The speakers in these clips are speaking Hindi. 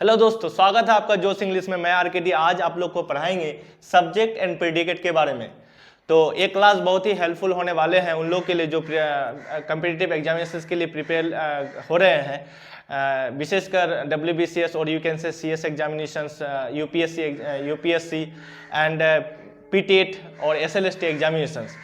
हेलो दोस्तों, स्वागत है आपका जोश इंग्लिश में। मैं आरकेडी आज आप लोग को पढ़ाएंगे सब्जेक्ट एंड प्रेडिकेट के बारे में। तो ये क्लास बहुत ही हेल्पफुल होने वाले हैं उन लोग के लिए जो कम्पिटिटिव एग्जामिनेशंस के लिए प्रिपेयर हो रहे हैं, विशेषकर WBCS और you can say CS examinations, UPSC and PTET और SLST एग्जामिनेशंस।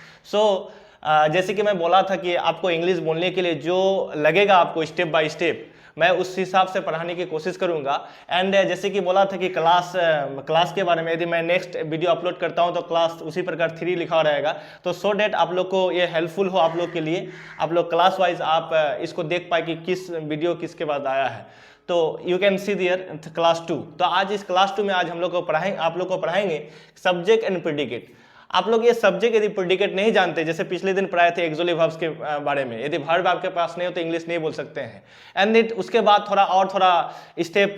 जैसे कि मैं बोला था कि आपको इंग्लिश बोलने के लिए जो लगेगा आपको स्टेप बाय स्टेप, मैं उस हिसाब से पढ़ाने की कोशिश करूंगा। एंड जैसे कि बोला था कि क्लास के बारे में यदि मैं नेक्स्ट वीडियो अपलोड करता हूं तो क्लास उसी प्रकार 3 लिखा रहेगा, तो सो डेट आप लोग को ये हेल्पफुल हो आप लोग के लिए, आप लोग क्लास वाइज आप इसको देख पाए कि किस वीडियो किसके बाद आया है। तो you can see their class 2। तो आज इस क्लास 2 में आज हम लोग को आप लोग को पढ़ाएंगे सब्जेक्ट एंड प्रेडिकेट। आप लोग ये सब्जेक्ट यदि प्रेडिकेट नहीं जानते, जैसे पिछले दिन पढ़ाए थे एक्सोलिव वर्ब्स के बारे में, यदि वर्ब आपके पास नहीं हो तो इंग्लिश नहीं बोल सकते हैं। एंड इट उसके बाद थोड़ा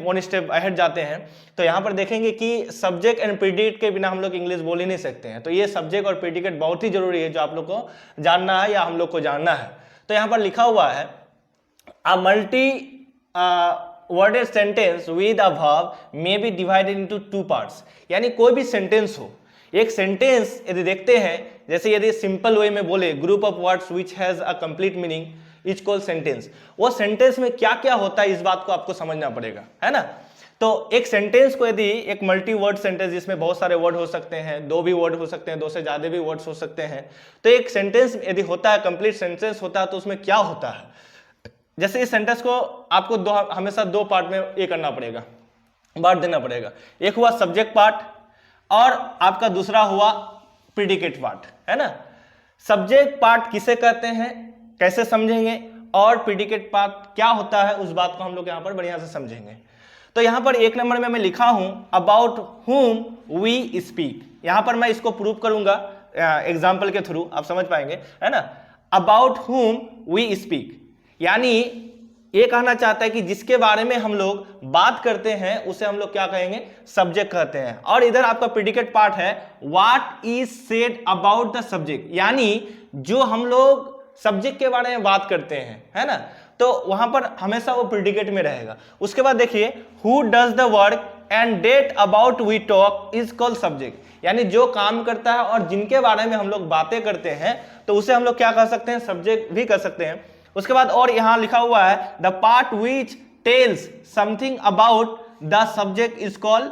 वन स्टेप अहेड जाते हैं, तो यहाँ पर देखेंगे कि सब्जेक्ट एंड प्रेडिकेट के बिना हम लोग इंग्लिश बोल ही नहीं सकते हैं। तो ये सब्जेक्ट और प्रेडिकेट बहुत ही जरूरी है जो आप लोग को जानना है या हम लोग को जानना है। तो यहाँ पर लिखा हुआ है a multi worded sentence with a verb may be divided into 2 parts. यानी कोई भी सेंटेंस हो, एक सेंटेंस यदि देखते हैं, जैसे यदि सिंपल वे में बोले group of words which has a complete meaning is called sentence. वो सेंटेंस में क्या क्या होता है इस बात को आपको समझना पड़ेगा, है ना। तो एक सेंटेंस को यदि एक मल्टी वर्ड सेंटेंस जिसमें बहुत सारे वर्ड हो सकते हैं, 2 भी वर्ड हो सकते हैं, 2 से ज्यादा भी वर्ड्स हो सकते हैं, तो एक सेंटेंस यदि होता है, कंप्लीट सेंटेंस होता है, तो उसमें क्या होता है। जैसे इस सेंटेंस को आपको हमेशा 2 पार्ट में ये करना पड़ेगा, बांट देना पड़ेगा। एक हुआ सब्जेक्ट पार्ट और आपका दूसरा हुआ प्रेडिकेट पार्ट, है ना। सब्जेक्ट पार्ट किसे कहते हैं, कैसे समझेंगे, और प्रेडिकेट पार्ट क्या होता है, उस बात को हम लोग यहां पर बढ़िया से समझेंगे। तो यहां पर 1 नंबर में मैं लिखा हूं अबाउट हुम वी स्पीक। यहां पर मैं इसको प्रूव करूंगा एग्जाम्पल के थ्रू, आप समझ पाएंगे, है ना। अबाउट हुम वी स्पीक यानी ये कहना चाहता है कि जिसके बारे में हम लोग बात करते हैं उसे हम लोग क्या कहेंगे, सब्जेक्ट कहते हैं। और इधर आपका प्रेडिकेट पार्ट है what is said about the subject, यानी जो हम लोग सब्जेक्ट के बारे में बात करते हैं, है ना, तो वहां पर हमेशा वो प्रेडिकेट में रहेगा। उसके बाद देखिए who does the work and that about we talk is called subject, यानी जो काम करता है और जिनके बारे में हम लोग बातें करते हैं तो उसे हम लोग क्या कह सकते हैं, सब्जेक्ट भी कर सकते हैं। उसके बाद और यहां लिखा हुआ है the part which tells something about the subject is called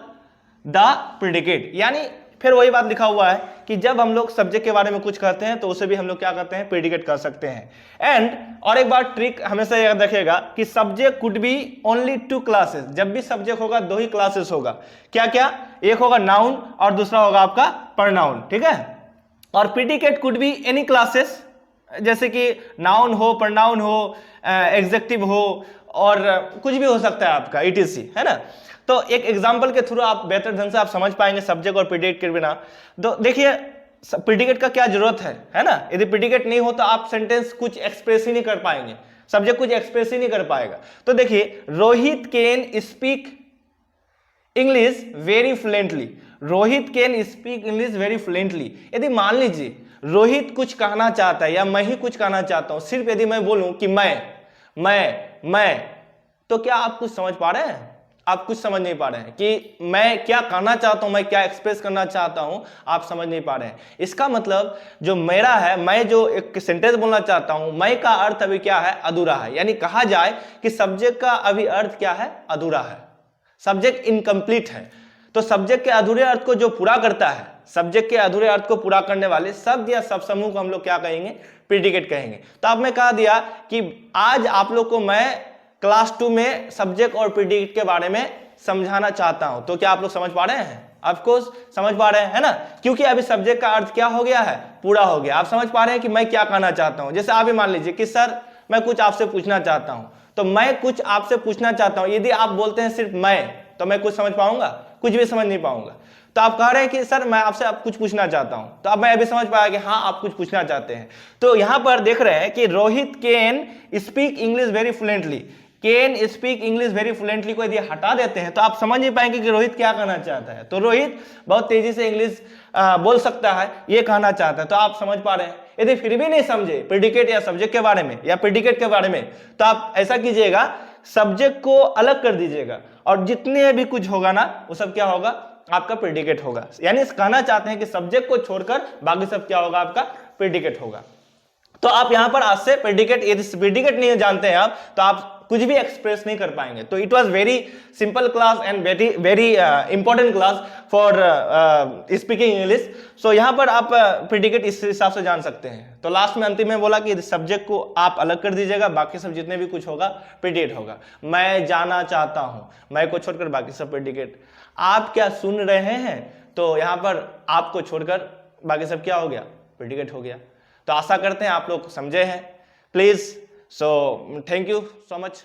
the predicate, यानी फिर वही बात लिखा हुआ है कि जब हम लोग सब्जेक्ट के बारे में कुछ कहते हैं तो उसे भी हम लोग क्या कहते हैं, प्रेडिकेट कर सकते हैं। एंड और एक बार ट्रिक हमेशा याद रखिएगा कि subject could be only 2 classes. जब भी सब्जेक्ट होगा 2 ही क्लासेस होगा, क्या क्या, एक होगा नाउन और दूसरा होगा आपका प्रनाउन, ठीक है। और predicate could be any classes, जैसे कि नाउन हो, प्रनाउन हो, एग्जेक्टिव हो, और कुछ भी हो सकता है आपका etc, है ना। तो एक एग्जांपल के थ्रू आप बेहतर ढंग से आप समझ पाएंगे सब्जेक्ट और प्रेडिकेट के बिना। तो देखिए प्रेडिकेट का क्या जरूरत है ना। यदि प्रेडिकेट नहीं हो तो आप सेंटेंस कुछ एक्सप्रेस ही नहीं कर पाएंगे, सब्जेक्ट कुछ एक्सप्रेस ही नहीं कर पाएगा। तो देखिए Rohit can speak English very fluently, Rohit can speak English very fluently. यदि मान लीजिए रोहित कुछ कहना चाहता है या मैं ही कुछ कहना चाहता हूं, सिर्फ यदि मैं बोलूं कि मैं, तो क्या आप कुछ समझ पा रहे हैं, आप कुछ समझ नहीं पा रहे हैं कि मैं क्या कहना चाहता हूं, मैं क्या एक्सप्रेस करना चाहता हूं, आप समझ नहीं पा रहे हैं। इसका मतलब जो मेरा है, मैं जो एक सेंटेंस बोलना चाहता हूं, मैं का अर्थ अभी क्या है, अधूरा है। यानी कहा जाए कि सब्जेक्ट का अभी अर्थ क्या है, अधूरा है, सब्जेक्ट इनकम्प्लीट है। तो सब्जेक्ट के अधूरे अर्थ को जो पूरा करता है, सब्जेक्ट के अधूरे अर्थ को पूरा करने वाले शब्द या सब समूह को हम लोग क्या कहेंगे, प्रेडिकेट कहेंगे। तो अब मैं कह दिया कि आज आप लोग को मैं क्लास 2 में सब्जेक्ट और प्रेडिकेट के बारे में समझाना चाहता हूं। तो क्या आप लोग समझ पा रहे हैं, ऑफ कोर्स समझ पा रहे हैं, है ना, क्योंकि अभी सब्जेक्ट का अर्थ क्या हो गया है, पूरा हो गया। आप समझ पा रहे हैं कि मैं क्या कहना चाहता हूं। जैसे आप ही मान लीजिए कि सर मैं कुछ आपसे पूछना चाहता हूं, तो मैं कुछ आपसे पूछना चाहता हूं, यदि आप बोलते हैं सिर्फ मैं, तो मैं कुछ समझ पाऊंगा, कुछ भी समझ नहीं पाऊंगा। तो आप कह रहे हैं कि सर मैं आपसे अब कुछ पूछना चाहता हूं, तो अब मैं अभी समझ पाया कि हाँ आप कुछ पूछना चाहते हैं। तो यहां पर देख रहे हैं कि Rohit can speak English very fluently, can speak English very fluently को यदि हटा देते हैं तो आप समझ नहीं पाएंगे कि रोहित क्या कहना चाहता है। तो रोहित बहुत तेजी से इंग्लिश बोल सकता है, ये कहना चाहता है। तो आप समझ पा रहे हैं। यदि फिर भी नहीं समझे प्रेडिकेट या सब्जेक्ट के बारे में या प्रेडिकेट के बारे में, तो आप ऐसा कीजिएगा, सब्जेक्ट को अलग कर दीजिएगा और जितने भी कुछ होगा ना वो सब क्या होगा, आपका प्रेडिकेट होगा। यानी कहना चाहते हैं कि सब्जेक्ट को छोड़कर बाकी सब क्या होगा, आपका प्रेडिकेट होगा। तो आप यहां पर आज से प्रेडिकेट, यदि प्रेडिकेट नहीं जानते हैं आप, तो आप कुछ भी एक्सप्रेस नहीं कर पाएंगे। तो it was very simple class and very very important class for speaking English. So यहां पर आप प्रेडिकेट इस हिसाब से जान सकते हैं। तो लास्ट में अंतिम में बोला कि सब्जेक्ट को आप अलग कर दीजिएगा, बाकी सब जितने भी कुछ होगा प्रेडिकेट होगा। मैं जाना चाहता हूं, मैं को छोड़कर बाकी सब प्रेडिकेट। आप क्या सुन रहे हैं, तो यहां पर आपको छोड़कर बाकी सब क्या हो गया, प्रेडिकेट हो गया। तो आशा करते हैं आप लोग समझे हैं। Please, so thank you so much.